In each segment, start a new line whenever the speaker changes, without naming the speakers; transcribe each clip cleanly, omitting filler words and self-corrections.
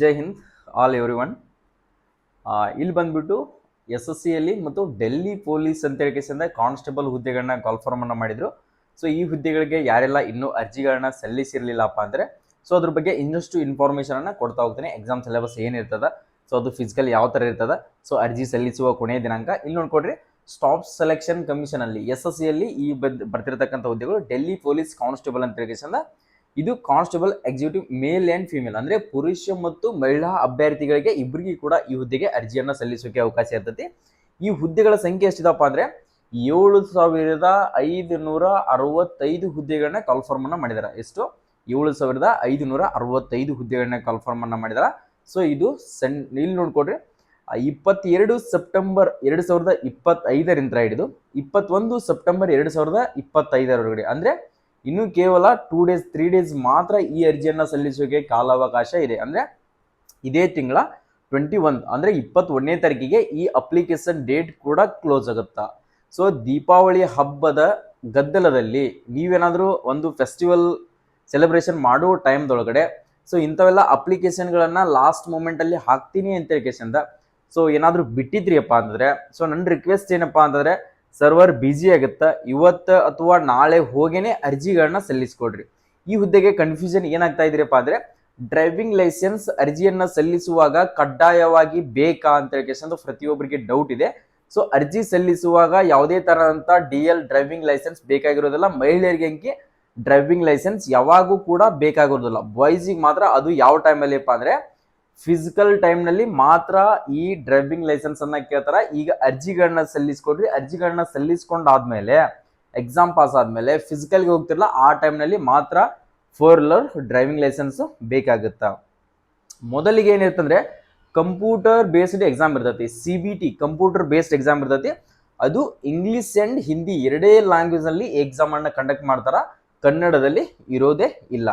ಜೈ Hind all every one. ಇಲ್ಲಿ ಬಂದ್ಬಿಟ್ಟು S S ಸಿಯಲ್ಲಿ ಮತ್ತು ಡೆಲ್ಲಿ ಪೊಲೀಸ್ ಅಂತ ಹೇಳಿಕೆಸಿಂದ ಕಾನ್ಸ್ಟೇಬಲ್ ಹುದ್ದೆಗಳನ್ನ ಕಾಲ್ಫಾರ್ಮ್ ಅನ್ನ ಮಾಡಿದ್ರು. ಸೊ ಈ ಹುದ್ದೆಗಳಿಗೆ ಯಾರೆಲ್ಲ ಇನ್ನೂ ಅರ್ಜಿಗಳನ್ನ ಸಲ್ಲಿಸಿರ್ಲಿಲ್ಲಪ್ಪ ಅಂದರೆ ಸೊ ಅದ್ರ ಬಗ್ಗೆ ಇನ್ನಷ್ಟು ಇನ್ಫಾರ್ಮೇಷನ್ ಅನ್ನ ಕೊಡ್ತಾ ಹೋಗ್ತೀನಿ. ಎಕ್ಸಾಮ್ ಸಿಲೆಬಸ್ ಏನಿರ್ತದ, ಸೊ ಅದು ಫಿಸಿಕಲ್ ಯಾವ ಥರ ಇರ್ತದ, ಸೊ ಅರ್ಜಿ ಸಲ್ಲಿಸುವ ಕೊನೆಯ ದಿನಾಂಕ ಇಲ್ಲಿ ನೋಡ್ಕೊಡ್ರಿ. ಸ್ಟಾಫ್ ಸೆಲೆಕ್ಷನ್ ಕಮಿಷನ್ ಅಲ್ಲಿ ಎಸ್ ಎಸ್ ಸಿಯಲ್ಲಿ ಈ ಬರ್ತಿರತಕ್ಕಂಥ ಹುದ್ದೆಗಳು ಡೆಲ್ಲಿ ಪೊಲೀಸ್ ಕಾನ್ಸ್ಟೇಬಲ್ ಅಂತ ಹೇಳಿಕೆಸಿಂದ ಇದು constable executive male and female ಅಂದರೆ ಪುರುಷ ಮತ್ತು ಮಹಿಳಾ ಅಭ್ಯರ್ಥಿಗಳಿಗೆ ಇಬ್ಬರಿಗೂ ಕೂಡ ಈ ಹುದ್ದೆಗೆ ಅರ್ಜಿಯನ್ನು ಸಲ್ಲಿಸೋಕೆ ಅವಕಾಶ ಇರ್ತೈತಿ. ಈ ಹುದ್ದೆಗಳ ಸಂಖ್ಯೆ ಎಷ್ಟಿದಪ್ಪ ಅಂದರೆ 7,565 ಹುದ್ದೆಗಳನ್ನ ಕಾಲ್ಫಾರ್ಮ್ ಅನ್ನ ಮಾಡಿದಾರೆ. ಎಷ್ಟು? 7,565 ಹುದ್ದೆಗಳನ್ನ ಕಾಲ್ಫಾರ್ಮ್ ಅನ್ನ ಮಾಡಿದಾರೆ. ಸೊ ಇದು ಇಲ್ಲಿ ನೋಡ್ಕೊಡ್ರಿ, 22 ಸೆಪ್ಟೆಂಬರ್ 2025 ಹಿಡಿದು 21 ಸೆಪ್ಟೆಂಬರ್ 2025 ಅಂದರೆ ಇನ್ನು ಕೇವಲ 3 ಡೇಸ್ ಮಾತ್ರ ಈ ಅರ್ಜಿಯನ್ನು ಸಲ್ಲಿಸೋಕೆ ಕಾಲಾವಕಾಶ ಇದೆ. ಅಂದರೆ ಇದೇ ತಿಂಗಳ 21 ಅಂದರೆ 21ನೇ ತಾರೀಕಿಗೆ ಈ ಅಪ್ಲಿಕೇಶನ್ ಡೇಟ್ ಕೂಡ ಕ್ಲೋಸ್ ಆಗುತ್ತಾ. ಸೊ ದೀಪಾವಳಿ ಹಬ್ಬದ ಗದ್ದಲದಲ್ಲಿ ನೀವೇನಾದರೂ ಒಂದು ಫೆಸ್ಟಿವಲ್ ಸೆಲೆಬ್ರೇಷನ್ ಮಾಡೋ ಟೈಮ್ದೊಳಗಡೆ ಸೊ ಇಂಥವೆಲ್ಲ ಅಪ್ಲಿಕೇಶನ್ಗಳನ್ನು ಲಾಸ್ಟ್ ಮೂಮೆಂಟಲ್ಲಿ ಹಾಕ್ತೀನಿ ಅಂತ ಹೇಳಿಕೆಸಿಂದ ಸೊ ಏನಾದರೂ ಬಿಟ್ಟಿದ್ರಿಯಪ್ಪ ಅಂತಂದರೆ ಸೊ ನನ್ನ ರಿಕ್ವೆಸ್ಟ್ ಏನಪ್ಪ ಅಂತಂದರೆ ಸರ್ವರ್ ಬ್ಯುಸಿ ಆಗುತ್ತೆ, ಇವತ್ತು ಅಥವಾ ನಾಳೆ ಹೋಗೇನೆ ಅರ್ಜಿಗಳನ್ನ ಸಲ್ಲಿಸ್ಕೊಡ್ರಿ. ಈ ಹುದ್ದೆಗೆ ಕನ್ಫ್ಯೂಷನ್ ಏನಾಗ್ತಾ ಇದ್ರಪ್ಪ ಅಂದರೆ ಡ್ರೈವಿಂಗ್ ಲೈಸೆನ್ಸ್ ಅರ್ಜಿಯನ್ನು ಸಲ್ಲಿಸುವಾಗ ಕಡ್ಡಾಯವಾಗಿ ಬೇಕಾ ಅಂತ ಹೇಳಿಕೆಸಂದು ಪ್ರತಿಯೊಬ್ಬರಿಗೆ ಡೌಟ್ ಇದೆ. ಸೊ ಅರ್ಜಿ ಸಲ್ಲಿಸುವಾಗ ಯಾವುದೇ ತರದಂಥ DL ಡ್ರೈವಿಂಗ್ ಲೈಸೆನ್ಸ್ ಬೇಕಾಗಿರೋದಿಲ್ಲ. ಮಹಿಳೆಯರಿಗೆ ಡ್ರೈವಿಂಗ್ ಲೈಸೆನ್ಸ್ ಯಾವಾಗೂ ಕೂಡ ಬೇಕಾಗಿರೋದಿಲ್ಲ. ಬಾಯ್ಸಿಗೆ ಮಾತ್ರ ಅದು ಯಾವ ಟೈಮಲ್ಲಿಪ್ಪ ಅಂದರೆ ಫಿಸಿಕಲ್ ಟೈಮ್ನಲ್ಲಿ ಮಾತ್ರ ಈ ಡ್ರೈವಿಂಗ್ ಲೈಸೆನ್ಸ್ ಅನ್ನ ಕೇಳ್ತಾರ. ಈಗ ಅರ್ಜಿಗಳನ್ನ ಸಲ್ಲಿಸ್ಕೊಡ್ರಿ, ಅರ್ಜಿಗಳನ್ನ ಸಲ್ಲಿಸ್ಕೊಂಡಾದ್ಮೇಲೆ ಎಕ್ಸಾಮ್ ಪಾಸ್ ಆದ್ಮೇಲೆ ಫಿಸಿಕಲ್ಗೆ ಹೋಗ್ತಿರಲ್ಲ ಆ ಟೈಮ್ನಲ್ಲಿ ಮಾತ್ರ 4 ವೀಲರ್ ಡ್ರೈವಿಂಗ್ ಲೈಸೆನ್ಸ್ ಬೇಕಾಗುತ್ತಾ. ಮೊದಲಿಗೆ ಏನಿರ್ತಂದ್ರೆ ಕಂಪ್ಯೂಟರ್ ಬೇಸ್ಡ್ ಎಕ್ಸಾಮ್ ಇರ್ತೈತಿ, CBT ಕಂಪ್ಯೂಟರ್ ಬೇಸ್ಡ್ ಎಕ್ಸಾಮ್ ಇರ್ತೈತಿ. ಅದು ಇಂಗ್ಲಿಷ್ ಅಂಡ್ ಹಿಂದಿ ಎರಡೇ ಲ್ಯಾಂಗ್ವೇಜ್ ಅಲ್ಲಿ ಎಕ್ಸಾಮ್ ಅನ್ನ ಕಂಡಕ್ಟ್ ಮಾಡ್ತಾರ, ಕನ್ನಡದಲ್ಲಿ ಇರೋದೇ ಇಲ್ಲ.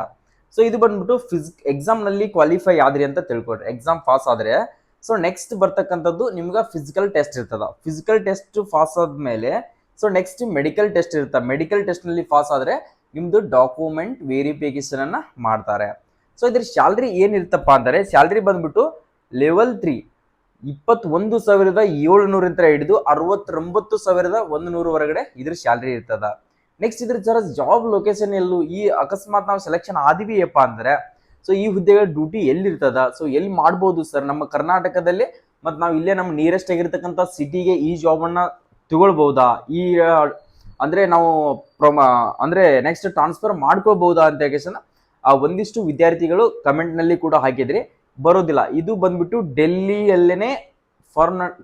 ಸೊ ಇದು ಬಂದ್ಬಿಟ್ಟು ಎಕ್ಸಾಮ್ ನಲ್ಲಿ ಕ್ವಾಲಿಫೈ ಆದ್ರಿ ಅಂತ ತಿಳ್ಕೊಡ್ರಿ. ಎಕ್ಸಾಮ್ ಪಾಸ್ ಆದ್ರೆ ಸೊ ನೆಕ್ಸ್ಟ್ ಬರ್ತಕ್ಕಂಥದ್ದು ನಿಮ್ಗೆ ಫಿಸಿಕಲ್ ಟೆಸ್ಟ್ ಇರ್ತದ. ಫಿಸಿಕಲ್ ಟೆಸ್ಟ್ ಪಾಸ್ ಆದ್ಮೇಲೆ ಸೊ ನೆಕ್ಸ್ಟ್ ಮೆಡಿಕಲ್ ಟೆಸ್ಟ್ ಇರ್ತದೆ. ಮೆಡಿಕಲ್ ಟೆಸ್ಟ್ ನಲ್ಲಿ ಪಾಸ್ ಆದ್ರೆ ನಿಮ್ದು ಡಾಕ್ಯುಮೆಂಟ್ ವೆರಿಫಿಕೇಶನ್ ಅನ್ನ ಮಾಡ್ತಾರೆ. ಸೊ ಇದ್ರ ಸ್ಯಾಲ್ರಿ ಏನಿರ್ತಪ್ಪ ಅಂದರೆ ಸ್ಯಾಲ್ರಿ ಬಂದ್ಬಿಟ್ಟು ಲೆವೆಲ್ 3 21,700 ಹಿಡಿದು 69,100 ವರೆಗಡೆ ಇದ್ರ ಸ್ಯಾಲ್ರಿ ಇರ್ತದ. ನೆಕ್ಸ್ಟ್ ಇದ್ರ ಜರ ಜಾಬ್ ಲೊಕೇಶನ್ ಎಲ್ಲೂ ಈ ಅಕಸ್ಮಾತ್ ನಾವು ಸೆಲೆಕ್ಷನ್ ಆದಿವಿಯಪ್ಪ ಅಂದ್ರೆ ಸೊ ಈ ಹುದ್ದೆಗಳ ಡ್ಯೂಟಿ ಎಲ್ಲಿರ್ತದ, ಸೊ ಎಲ್ಲಿ ಮಾಡ್ಬೋದು ಸರ್ ನಮ್ಮ ಕರ್ನಾಟಕದಲ್ಲಿ, ಮತ್ತು ನಾವು ಇಲ್ಲೇ ನಮ್ಮ ನಿಯರೆಸ್ಟ್ ಆಗಿರ್ತಕ್ಕಂಥ ಸಿಟಿಗೆ ಈ ಜಾಬ್ ಅನ್ನ ತಗೊಳ್ಬಹುದಾ, ಈ ಅಂದ್ರೆ ನಾವು ಅಂದ್ರೆ ನೆಕ್ಸ್ಟ್ ಟ್ರಾನ್ಸ್ಫರ್ ಮಾಡ್ಕೋಬಹುದಾ ಅಂತ ಹೇಳಿ ಒಂದಿಷ್ಟು ವಿದ್ಯಾರ್ಥಿಗಳು ಕಮೆಂಟ್ ನಲ್ಲಿ ಕೂಡ ಹಾಕಿದ್ರಿ. ಬರೋದಿಲ್ಲ, ಇದು ಬಂದ್ಬಿಟ್ಟು ಡೆಲ್ಲಿಯಲ್ಲೇನೆ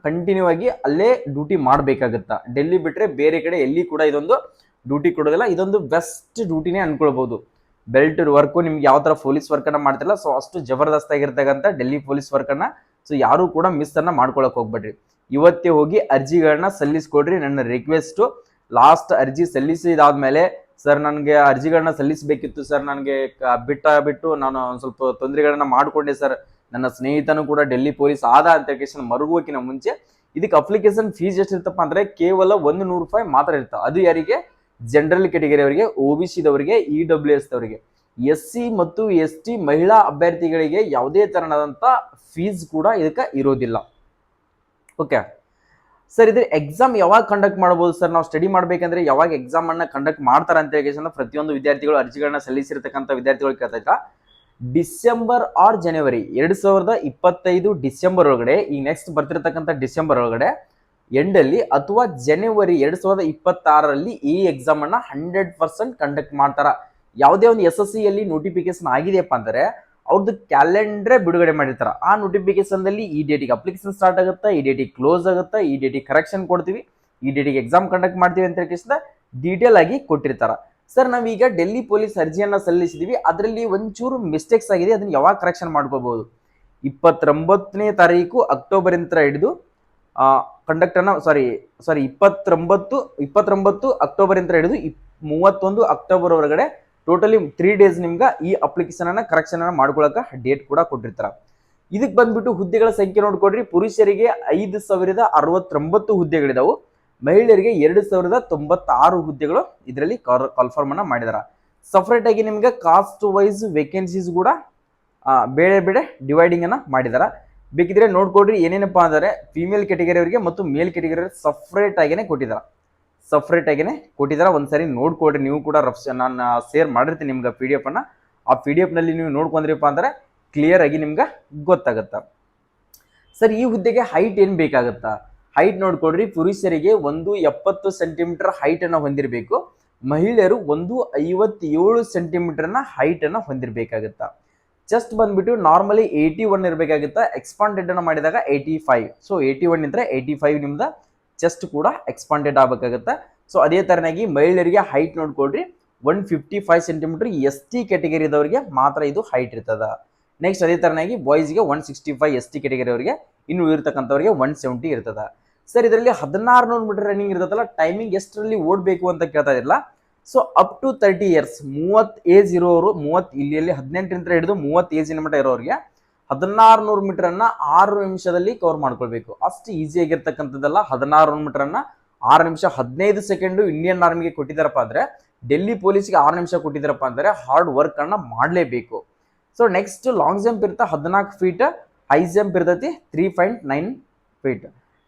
ಕಂಟಿನ್ಯೂ ಆಗಿ ಅಲ್ಲೇ ಡ್ಯೂಟಿ ಮಾಡ್ಬೇಕಾಗತ್ತಾ. ಡೆಲ್ಲಿ ಬಿಟ್ರೆ ಬೇರೆ ಕಡೆ ಎಲ್ಲಿ ಕೂಡ ಇದೊಂದು ಡ್ಯೂಟಿ ಕೊಡೋದಿಲ್ಲ. ಇದೊಂದು ಬೆಸ್ಟ್ ಡ್ಯೂಟಿನೇ ಅನ್ಕೊಳ್ಬಹುದು. ಬೆಲ್ಟ್ ವರ್ಕು ನಿಮ್ಗೆ ಯಾವ ತರ ಪೊಲೀಸ್ ವರ್ಕ್ ಅನ್ನ ಮಾಡ್ತಿಲ್ಲ ಸೊ ಅಷ್ಟು ಜಬರ್ದಸ್ತ್ ಆಗಿರ್ತಕ್ಕಂಥ ಡೆಲ್ಲಿ ಪೊಲೀಸ್ ವರ್ಕ್ ಅನ್ನ ಸೊ ಯಾರು ಕೂಡ ಮಿಸ್ ಅನ್ನ ಮಾಡ್ಕೊಳಕ್ ಹೋಗ್ಬೇಡ್ರಿ. ಇವತ್ತೇ ಹೋಗಿ ಅರ್ಜಿಗಳನ್ನ ಸಲ್ಲಿಸ್ಕೊಡ್ರಿ. ನನ್ನ ರಿಕ್ವೆಸ್ಟ್, ಲಾಸ್ಟ್ ಅರ್ಜಿ ಸಲ್ಲಿಸಿದಾದ್ಮೇಲೆ ಸರ್ ನನಗೆ ಅರ್ಜಿಗಳನ್ನ ಸಲ್ಲಿಸಬೇಕಿತ್ತು ಸರ್, ನನಗೆ ಬಿಟ್ಟು ನಾನು ಒಂದು ಸ್ವಲ್ಪ ತೊಂದರೆಗಳನ್ನ ಮಾಡ್ಕೊಂಡೆ ಸರ್, ನನ್ನ ಸ್ನೇಹಿತನು ಕೂಡ ಡೆಲ್ಲಿ ಪೊಲೀಸ್ ಆದ ಅಂತ ಮರುಗೋಕಿನ ಮುಂಚೆ ಇದಕ್ಕೆ ಅಪ್ಲಿಕೇಶನ್ ಫೀಸ್ ಎಷ್ಟಿರ್ತಪ್ಪ ಅಂದ್ರೆ ಕೇವಲ 100 ರೂಪಾಯಿ ಮಾತ್ರ ಇರ್ತದೆ. ಅದು ಯಾರಿಗೆ? ಜನರಲ್ ಕ್ಯಾಟಗರಿ ಅವರಿಗೆ, OBC ದವರಿಗೆ, EWS ದವರಿಗೆ. SC ಮತ್ತು ST ಮಹಿಳಾ ಅಭ್ಯರ್ಥಿಗಳಿಗೆ ಯಾವುದೇ ತರನಾದಂಥ ಫೀಸ್ ಕೂಡ ಇದಕ್ಕೆ ಇರೋದಿಲ್ಲ. ಓಕೆ ಸರ್, ಇದ್ರ ಎಕ್ಸಾಮ್ ಯಾವಾಗ ಕಂಡಕ್ಟ್ ಮಾಡಬಹುದು ಸರ್, ನಾವು ಸ್ಟಡಿ ಮಾಡ್ಬೇಕಂದ್ರೆ ಯಾವಾಗ ಎಕ್ಸಾಮ್ ಅನ್ನ ಕಂಡಕ್ಟ್ ಮಾಡ್ತಾರೆ ಅಂತ ಹೇಳಿ ಪ್ರತಿಯೊಂದು ವಿದ್ಯಾರ್ಥಿಗಳು ಅರ್ಜಿಗಳನ್ನ ಸಲ್ಲಿಸಿರ್ತಕ್ಕಂಥ ವಿದ್ಯಾರ್ಥಿಗಳು ಕೇಳ್ತಾ ಡಿಸೆಂಬರ್ ಆರ್ ಜನವರಿ 2025 ಡಿಸೆಂಬರ್ ಒಳಗಡೆ, ಈ ನೆಕ್ಸ್ಟ್ ಬರ್ತಿರ್ತಕ್ಕಂಥ ಡಿಸೆಂಬರ್ ಒಳಗಡೆ ಎಂಡಲ್ಲಿ ಅಥವಾ ಜನವರಿ 2026ರಲ್ಲಿ ಈ ಎಕ್ಸಾಮ್ ಅನ್ನ 100% ಕಂಡಕ್ಟ್ ಮಾಡ್ತಾರ. ಯಾವುದೇ ಒಂದು SSC ಯಲ್ಲಿ ನೋಟಿಫಿಕೇಶನ್ ಆಗಿದೆಯಪ್ಪ ಅಂದರೆ ಅವ್ರದ್ದು ಕ್ಯಾಲೆಂಡ್ರೇ ಬಿಡುಗಡೆ ಮಾಡಿರ್ತಾರ. ಆ ನೋಟಿಫಿಕೇಶನ್ ದಲ್ಲಿ ಈ ಡೇಟಿಗೆ ಅಪ್ಲಿಕೇಶನ್ ಸ್ಟಾರ್ಟ್ ಆಗುತ್ತಾ, ಈ ಡೇಟಿಗೆ ಕ್ಲೋಸ್ ಆಗುತ್ತಾ, ಈ ಡೇಟಿಗೆ ಕರೆಕ್ಷನ್ ಕೊಡ್ತೀವಿ, ಈ ಡೇಟಿಗೆ ಎಕ್ಸಾಮ್ ಕಂಡಕ್ಟ್ ಮಾಡ್ತೀವಿ ಅಂತ ಹೇಳಿ ಡೀಟೇಲ್ ಆಗಿ ಕೊಟ್ಟಿರ್ತಾರ. ಸರ್ ನಾವೀಗ ಡೆಲ್ಲಿ ಪೊಲೀಸ್ ಅರ್ಜಿಯನ್ನ ಸಲ್ಲಿಸಿದೀವಿ, ಅದರಲ್ಲಿ ಒಂಚೂರು ಮಿಸ್ಟೇಕ್ಸ್ ಆಗಿದೆ, ಅದನ್ನ ಯಾವಾಗ ಕರೆಕ್ಷನ್ ಮಾಡ್ಕೋಬಹುದು? 29ನೇ ತಾರೀಕು ಅಕ್ಟೋಬರ್ ಇಂದ ಹಿಡಿದು ಕಂಡಕ್ಟ್ ಅನ್ನ 29 ಅಕ್ಟೋಬರ್ ಇಂದ ಹಿಡಿದು 31 ಅಕ್ಟೋಬರ್ ವರೆಗಡೆ ಟೋಟಲಿ 3 ಡೇಸ್ ನಿಮ್ಗೆ ಈ ಅಪ್ಲಿಕೇಶನ್ ಅನ್ನ ಕರೆಕ್ಷನ್ ಅನ್ನ ಮಾಡ್ಕೊಳಕ ಡೇಟ್ ಕೂಡ ಕೊಟ್ಟಿರ್ತಾರ. ಇದಕ್ಕೆ ಬಂದ್ಬಿಟ್ಟು ಹುದ್ದೆಗಳ ಸಂಖ್ಯೆ ನೋಡ್ಕೊಡ್ರಿ. ಪುರುಷರಿಗೆ 5,069 ಹುದ್ದೆಗಳಿದಾವು, ಮಹಿಳೆಯರಿಗೆ 2,096 ಹುದ್ದೆಗಳು ಇದರಲ್ಲಿ ಕಾಲ್ಫಾರ್ಮ್ ಅನ್ನ ಮಾಡಿದಾರ. ಸಪರೇಟ್ ಆಗಿ ನಿಮ್ಗೆ ಕಾಸ್ಟ್ ವೈಸ್ ವೇಕೆನ್ಸೀಸ್ ಕೂಡ ಬೇರೆ ಬೇರೆ ಡಿವೈಡಿಂಗ್ ಅನ್ನ ಮಾಡಿದಾರ. ಬೇಕಿದ್ರೆ ನೋಡ್ಕೊಡ್ರಿ ಏನೇನಪ್ಪಾ ಅಂದರೆ ಫಿಮೇಲ್ ಕ್ಯಾಟಗರಿ ಅವರಿಗೆ ಮತ್ತು ಮೇಲ್ ಕ್ಯಾಟಗರಿ ಸಪ್ರೇಟ್ ಆಗಿನೇ ಕೊಟ್ಟಿದ್ದಾರೆ. ಒಂದ್ಸರಿ ನೋಡ್ಕೊಡ್ರಿ. ನೀವು ಕೂಡ ನಾನು ಶೇರ್ ಮಾಡಿರ್ತೀನಿ ನಿಮ್ಗೆ PDF ಅನ್ನ. ಆ PDF ನಲ್ಲಿ ನೀವು ನೋಡ್ಕೊಂಡ್ರಿಪ್ಪ ಅಂದ್ರೆ ಕ್ಲಿಯರ್ ಆಗಿ ನಿಮ್ಗೆ ಗೊತ್ತಾಗತ್ತ. ಸರ್, ಈ ಹುದ್ದೆಗೆ ಹೈಟ್ ಏನ್ ಬೇಕಾಗತ್ತಾ? ಹೈಟ್ ನೋಡ್ಕೊಡ್ರಿ. ಪುರುಷರಿಗೆ 170 ಸೆಂಟಿಮೀಟರ್ ಹೈಟ್ ಅನ್ನ ಹೊಂದಿರಬೇಕು. ಮಹಿಳೆಯರು 157 ಸೆಂಟಿಮೀಟರ್ ಹೈಟ್ ಅನ್ನ ಹೊಂದಿರಬೇಕಾಗತ್ತ. ಚೆಸ್ಟ್ ಬಂದ್ಬಿಟ್ಟು ನಾರ್ಮಲಿ 81 ಇರಬೇಕಾಗುತ್ತಾ. ಎಕ್ಸ್ಪಾಂಡೆಡ್ ಅನ್ನ ಮಾಡಿದಾಗ 85. ಸೊ 81 ಇದ್ರೆ 85 ನಿಮ್ದ ಚೆಸ್ಟ್ ಕೂಡ ಎಕ್ಸ್ಪಾಂಡೆಡ್ ಆಗಬೇಕಾಗತ್ತ. ಸೊ ಅದೇ ತರನಾಗಿ ಮಹಿಳೆಯರಿಗೆ ಹೈಟ್ ನೋಡ್ಕೊಡ್ರಿ 155 ಸೆಂಟಿಮೀಟರ್ ST ಕ್ಯಾಟಗರಿ ಇದ್ದವರಿಗೆ ಮಾತ್ರ ಇದು ಹೈಟ್ ಇರ್ತದ. ನೆಕ್ಸ್ಟ್ ಅದೇ ತರನಾಗಿ ಬಾಯ್ಸ್ಗೆ 165 ST ಕ್ಯಾಟಗರಿ ಅವರಿಗೆ, ಇನ್ನು ಇರ್ತಕ್ಕಂಥವ್ರಿಗೆ 170 ಇರ್ತದ. ಸರ್, ಇದರಲ್ಲಿ 1600 ಮೀಟರ್ ರನ್ನಿಂಗ್ ಇರ್ತದಲ್ಲ, ಟೈಮಿಂಗ್ ಎಷ್ಟರಲ್ಲಿ ಓಡಬೇಕು ಅಂತ ಕೇಳ್ತಾ ಇರಲಿಲ್ಲ. So up to 30 years 30 age ಇರೋರು, 30 ಇಲ್ಲಿ 18 ಹಿಡಿದು 30 ಏಜಿನ ಮಟ್ಟ ಇರೋರಿಗೆ 1600 ಮೀಟರ್ ಅನ್ನ 6 ನಿಮಿಷದಲ್ಲಿ ಕವರ್ ಮಾಡ್ಕೊಳ್ಬೇಕು. ಅಷ್ಟು ಈಸಿ ಆಗಿರ್ತಕ್ಕಂಥದ್ದಲ್ಲ. 1600 ಮೀಟರ್ ಅನ್ನ 6 ನಿಮಿಷ 15 ಸೆಕೆಂಡ್ ಇಂಡಿಯನ್ ಆರ್ಮಿಗೆ ಕೊಟ್ಟಿದ್ದಾರಪ್ಪ ಅಂದ್ರೆ, ಡೆಲ್ಲಿ ಪೊಲೀಸ್ಗೆ 6 ನಿಮಿಷ ಕೊಟ್ಟಿದ್ದಾರಪ್ಪ ಅಂದ್ರೆ ಹಾರ್ಡ್ ವರ್ಕ್ ಅನ್ನ ಮಾಡಲೇಬೇಕು. ಸೊ ನೆಕ್ಸ್ಟ್ ಲಾಂಗ್ ಜಂಪ್ ಇರ್ತಾ 14 ಫೀಟ್, ಹೈ ಜಂಪ್ ಇರ್ತೈತಿ 3.9 ಫೀಟ್.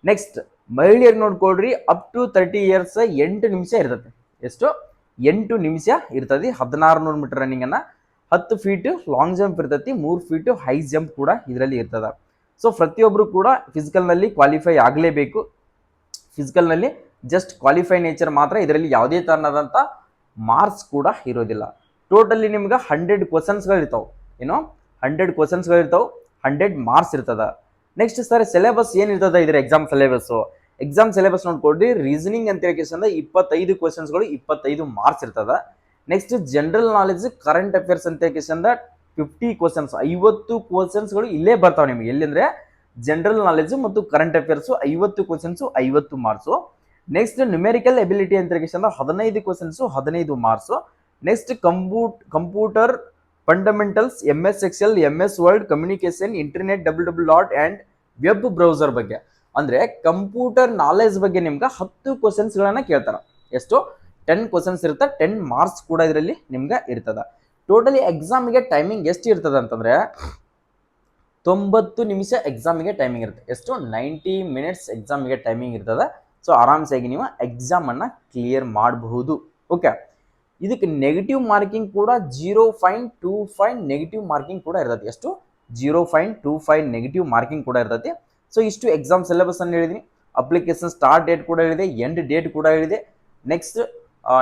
ನೆಕ್ಸ್ಟ್ ಮಹಿಳೆಯರು ನೋಡ್ಕೊಳ್ರಿ, ಅಪ್ ಟು 30 ಇಯರ್ಸ್ 8 ನಿಮಿಷ ಇರ್ತದೆ. ಎಷ್ಟು? 8 ನಿಮಿಷ ಇರ್ತದೆ 1600 ಮೀಟರ್ ರನ್ನಿಂಗ್ ಅನ್ನ. 10 ಫೀಟ್ ಲಾಂಗ್ ಜಂಪ್ ಇರ್ತೈತಿ, 3 ಫೀಟ್ ಹೈ ಜಂಪ್ ಕೂಡ ಇದರಲ್ಲಿ ಇರ್ತದ. ಸೊ ಪ್ರತಿಯೊಬ್ಬರು ಕೂಡ ಫಿಸಿಕಲ್ ನಲ್ಲಿ ಕ್ವಾಲಿಫೈ ಆಗಲೇಬೇಕು. ಫಿಸಿಕಲ್ ನಲ್ಲಿ ಜಸ್ಟ್ ಕ್ವಾಲಿಫೈ ನೇಚರ್ ಮಾತ್ರ, ಇದರಲ್ಲಿ ಯಾವುದೇ ತರನಾದಂತ ಮಾರ್ಕ್ಸ್ ಕೂಡ ಇರೋದಿಲ್ಲ. ಟೋಟಲಿ ನಿಮ್ಗೆ 100 ಕ್ವಶನ್ಸ್ಗಳು ಇರ್ತಾವೆ. 100 ಕ್ವಶನ್ಸ್ಗಳು ಇರ್ತಾವೆ, 100 ಮಾರ್ಕ್ಸ್ ಇರ್ತದ. ನೆಕ್ಸ್ಟ್ ಸರ್, ಸಿಲೆಬಸ್ ಏನಿರ್ತದ ಇದ್ರ ಎಕ್ಸಾಮ್ ಸಿಲೆಬಸ್ ನೋಡ್ಕೊಡ್ರಿ. ರೀಸನಿಂಗ್ ಅಂತ ಹೇಳಿ 25 ಕ್ವಶನ್ಸ್ಗಳು 25 ಮಾರ್ಕ್ಸ್ ಇರ್ತದ. Next general knowledge current affairs ಅಂತ ಹೇಳಿ 50 ಕ್ವಶನ್ಸ್ 50 ಕ್ವಶನ್ಸ್ಗಳು ಇಲ್ಲೇ ಬರ್ತಾವೆ ನಿಮಗೆ. ಎಲ್ಲಿಂದ್ರೆ ಜನರಲ್ ನಾಲೆಜ್ ಮತ್ತು current affairs 50 questions 50 marks. Next numerical ability ಅಂತ ಹೇಳಿ 15 questions 15 marks. Next computer fundamentals, MS Excel, MS word, communication, internet, www. and web browser ಬಗ್ಗೆ, ಅಂದ್ರೆ ಕಂಪ್ಯೂಟರ್ ನಾಲೆಜ್ ಬಗ್ಗೆ ನಿಮ್ಗೆ 10 ಕ್ವಶನ್ಸ್ ಗಳನ್ನ ಕೇಳ್ತಾರ. ಎಷ್ಟು? 10 ಕ್ವಶನ್ಸ್ ಇರುತ್ತೆ. 10 ಮಾರ್ಕ್ಸ್ ಕೂಡ ಇದರಲ್ಲಿ ನಿಮ್ಗೆ ಇರ್ತದ. ಟೋಟಲಿ ಎಕ್ಸಾಮಿಗೆ ಟೈಮಿಂಗ್ ಎಷ್ಟು ಇರ್ತದ ಅಂತಂದ್ರೆ 90 ನಿಮಿಷ ಎಕ್ಸಾಮಿಗೆ ಟೈಮಿಂಗ್ ಇರುತ್ತೆ. ಎಷ್ಟು? 90 ಮಿನಿಟ್ಸ್ ಎಕ್ಸಾಮಿಗೆ ಟೈಮಿಂಗ್ ಇರ್ತದ. ಸೊ ಆರಾಮ್ಸಾಗಿ ನೀವು ಎಕ್ಸಾಮ್ ಅನ್ನ ಕ್ಲಿಯರ್ ಮಾಡಬಹುದು. ಓಕೆ, ಇದಕ್ಕೆ ನೆಗೆಟಿವ್ ಮಾರ್ಕಿಂಗ್ ಕೂಡ 0.25 ನೆಗೆಟಿವ್ ಮಾರ್ಕಿಂಗ್ ಕೂಡ ಇರ್ತದೆ. ಎಷ್ಟು? 0.25 ನೆಗೆಟಿವ್ ಮಾರ್ಕಿಂಗ್ ಕೂಡ ಇರ್ತದೆ. ಸೊ ಇಷ್ಟು ಎಕ್ಸಾಮ್ ಸಿಲೆಬಸ್ ಅನ್ನು ಹೇಳಿದೀನಿ. ಅಪ್ಲಿಕೇಶನ್ ಸ್ಟಾರ್ಟ್ ಡೇಟ್ ಕೂಡ ಹೇಳಿದೆ, ಎಂಡ್ ಡೇಟ್ ಕೂಡ ಹೇಳಿದೆ. ನೆಕ್ಸ್ಟ್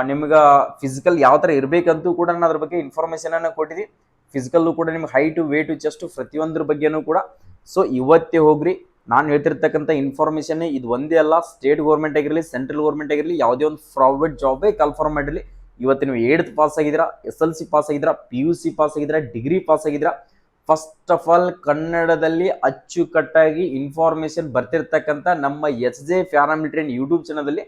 ನಿಮ್ಗೆ ಫಿಸಿಕಲ್ ಯಾವ ಥರ ಇರಬೇಕಂತೂ ಕೂಡ ನಾನು ಅದ್ರ ಬಗ್ಗೆ ಇನ್ಫಾರ್ಮೇಷನ್ ಅನ್ನು ಕೊಟ್ಟಿದ್ದೀನಿ. ಫಿಸಿಕಲ್ಲು ಕೂಡ ನಿಮ್ಗೆ ಹೈಟು, ವೇಟು, ಚೆಸ್ಟ್ ಪ್ರತಿಯೊಂದ್ರ ಬಗ್ಗೆನೂ ಕೂಡ. ಸೊ ಇವತ್ತೇ ಹೋಗ್ರಿ. ನಾನು ಹೇಳ್ತಿರ್ತಕ್ಕಂಥ ಇನ್ಫಾರ್ಮೇಷನ್ ಇದು ಒಂದೇ ಅಲ್ಲ. ಸ್ಟೇಟ್ ಗೌರ್ಮೆಂಟ್ ಆಗಿರಲಿ, ಸೆಂಟ್ರಲ್ ಗೌರ್ಮೆಂಟ್ ಆಗಿರಲಿ, ಯಾವುದೇ ಒಂದು ಪ್ರೈವೇಟ್ ಜಾಬೇ ಕನ್ಫರ್ಮ್ ಮಾಡಿರಲಿ, ಇವತ್ತು ನೀವು 8th ಪಾಸ್ ಆಗಿದ್ದೀರಾ, SLC ಪಾಸ್ ಆಗಿದ್ದೀರಾ, PUC ಪಾಸ್ ಆಗಿದ್ದೀರಾ, ಡಿಗ್ರಿ ಪಾಸ್ ಆಗಿದ್ದೀರಾ, ಫಸ್ಟ್ ಆಫ್ ಆಲ್ ಕನ್ನಡದಲ್ಲಿ ಅಚ್ಚುಕಟ್ಟಾಗಿ ಇನ್ಫಾರ್ಮೇಶನ್ ಬರ್ತಿರ್ತಕ್ಕಂಥ ನಮ್ಮ SJ ಪ್ಯಾರಾಮಿಲಿಟರಿ ಯೂಟ್ಯೂಬ್ ಚಾನಲಲ್ಲಿ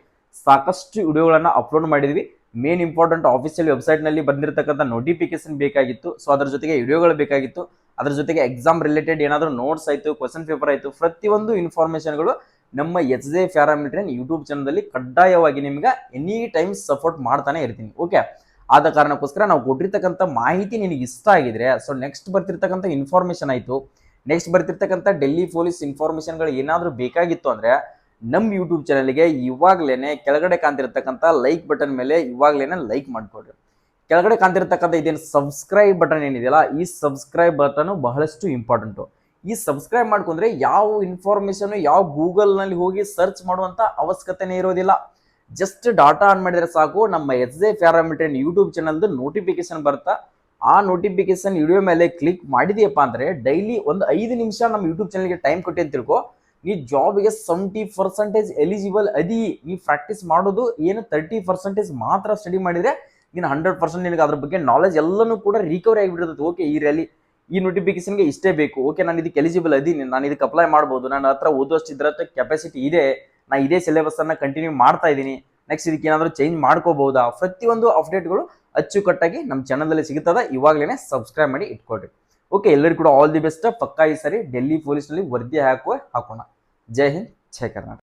ಸಾಕಷ್ಟು ವಿಡಿಯೋಗಳನ್ನ ಅಪ್ಲೋಡ್ ಮಾಡಿದ್ವಿ. ಮೇನ್ ಇಂಪಾರ್ಟೆಂಟ್ ಆಫಿಷಿಯಲ್ ವೆಬ್ಸೈಟ್ನಲ್ಲಿ ಬಂದಿರತಕ್ಕಂಥ ನೋಟಿಫಿಕೇಶನ್ ಬೇಕಾಗಿತ್ತು. ಸೊ ಅದ್ರ ಜೊತೆಗೆ ವಿಡಿಯೋಗಳು ಬೇಕಾಗಿತ್ತು. ಅದ್ರ ಜೊತೆಗೆ ಎಕ್ಸಾಮ್ ರಿಲೇಟೆಡ್ ಏನಾದರೂ ನೋಟ್ಸ್ ಆಯಿತು, ಕ್ವಶನ್ ಪೇಪರ್ ಆಯಿತು, ಪ್ರತಿಯೊಂದು ಇನ್ಫಾರ್ಮೇಷನ್ಗಳು ನಮ್ಮ SJ ಪ್ಯಾರಾಮಿಲಿಟರಿ ಯೂಟ್ಯೂಬ್ ಚಾನಲಲ್ಲಿ ಕಡ್ಡಾಯವಾಗಿ ನಿಮ್ಗೆ ಎನಿ ಟೈಮ್ ಸಪೋರ್ಟ್ ಮಾಡ್ತಾನೆ ಇರ್ತೀನಿ. ಓಕೆ, ಆದ ಕಾರಣಕ್ಕೋಸ್ಕರ ನಾವು ಕೊಟ್ಟಿರ್ತಕ್ಕಂಥ ಮಾಹಿತಿ ನಿನಗೆ ಇಷ್ಟ ಆಗಿದ್ರೆ, ಸೊ ನೆಕ್ಸ್ಟ್ ಬರ್ತಿರ್ತಕ್ಕಂಥ ಇನ್ಫಾರ್ಮೇಷನ್ ಆಯಿತು, ನೆಕ್ಸ್ಟ್ ಬರ್ತಿರ್ತಕ್ಕಂಥ ಡೆಲ್ಲಿ ಪೊಲೀಸ್ ಇನ್ಫಾರ್ಮೇಷನ್ಗಳು ಏನಾದರೂ ಬೇಕಾಗಿತ್ತು ಅಂದರೆ ನಮ್ಮ ಯೂಟ್ಯೂಬ್ ಚಾನಲ್ಗೆ ಇವಾಗಲೇ ಕೆಳಗಡೆ ಕಾಣ್ತಿರ್ತಕ್ಕಂಥ ಲೈಕ್ ಬಟನ್ ಮೇಲೆ ಇವಾಗಲೇ ಲೈಕ್ ಮಾಡಿಕೊಡ್ರಿ. ಕೆಳಗಡೆ ಕಾಣ್ತಿರ್ತಕ್ಕಂಥ ಇದೇನು ಸಬ್ಸ್ಕ್ರೈಬ್ ಬಟನ್ ಏನಿದೆಯಲ್ಲ, ಈ ಸಬ್ಸ್ಕ್ರೈಬ್ ಬಟನ್ ಬಹಳಷ್ಟು ಇಂಪಾರ್ಟೆಂಟು. ಈ ಸಬ್ಸ್ಕ್ರೈಬ್ ಮಾಡ್ಕೊಂಡ್ರೆ ಯಾವ ಇನ್ಫಾರ್ಮೇಷನ್ ಯಾವ ಗೂಗಲ್ನಲ್ಲಿ ಹೋಗಿ ಸರ್ಚ್ ಮಾಡುವಂಥ ಅವಶ್ಯಕತೆನೇ ಇರೋದಿಲ್ಲ. ಜಸ್ಟ್ ಡಾಟಾ ಆನ್ ಮಾಡಿದ್ರೆ ಸಾಕು, ನಮ್ಮ SJ ಪ್ಯಾರಾಮಿಲಿಟರಿ ಯೂಟ್ಯೂಬ್ ಚಾನಲ್ದು ನೋಟಿಫಿಕೇಶನ್ ಬರ್ತಾ ಆ ನೋಟಿಫಿಕೇಶನ್ ವಿಡಿಯೋ ಮೇಲೆ ಕ್ಲಿಕ್ ಮಾಡಿದೆಯಪ್ಪ ಅಂದರೆ ಡೈಲಿ ಒಂದು 5 ನಿಮಿಷ ನಮ್ಮ ಯೂಟ್ಯೂಬ್ ಚಾನಲ್ಗೆ ಟೈಮ್ ಕೊಟ್ಟು ಅಂತ ತಿಳ್ಕೊ, ನೀ ಜಾಬ್ಗೆ 70% ಎಲಿಜಿಬಲ್ ಅದಿ. ನೀ ಪ್ರಾಕ್ಟೀಸ್ ಮಾಡೋದು ಏನು 30% ಮಾತ್ರ ಸ್ಟಡಿ ಮಾಡಿದರೆ ನೀನು 100% ನಿನಗೆ ಅದ್ರ ಬಗ್ಗೆ ನಾಲೆಜ್ ಎಲ್ಲನೂ ಕೂಡ ರಿಕವರಿ ಆಗಿಬಿಟ್ಟಿರ್ತದೆ. ಓಕೆ, ಈ ನೋಟಿಫಿಕೇಶನ್ಗೆ ಇಷ್ಟೇ ಬೇಕು, ಓಕೆ ನಾನು ಇದಕ್ಕೆ ಎಲಿಜಿಬಲ್ ಅದೀನಿ, ನಾನು ಇದಕ್ಕೆ ಅಪ್ಲೈ ಮಾಡ್ಬೋದು, ನನ್ನ ಹತ್ರ ಓದೋಷ್ಟು ಇದ್ರ ಕೆಪಾಸಿಟಿ ಇದೆ, ನಾ ಇದೇ ಸಿಲೆಬಸ್ ಅನ್ನ ಕಂಟಿನ್ಯೂ ಮಾಡ್ತಾ ಇದ್ದೀನಿ, ನೆಕ್ಸ್ಟ್ ಇದಕ್ಕೆ ಏನಾದರೂ ಚೇಂಜ್ ಮಾಡ್ಕೋಬಹುದಾ, ಪ್ರತಿಯೊಂದು ಅಪ್ಡೇಟ್ಗಳು ಅಚ್ಚುಕಟ್ಟಾಗಿ ನಮ್ಮ ಚಾನಲಲ್ಲಿ ಸಿಗುತ್ತದೆ. ಇವಾಗಲೇ ಸಬ್ಸ್ಕ್ರೈಬ್ ಮಾಡಿ ಇಟ್ಕೊಳ್ರಿ. ಓಕೆ, ಎಲ್ಲರಿಗೂ ಕೂಡ ಆಲ್ ದಿ ಬೆಸ್ಟ್. ಪಕ್ಕಾ ಈ ಸರಿ ಡೆಲ್ಲಿ ಪೊಲೀಸ್ನಲ್ಲಿ ವರದಿ ಹಾಕೋಣ. ಜೈ ಹಿಂದ್, ಜೈ ಕರ್ನಾಟಕ.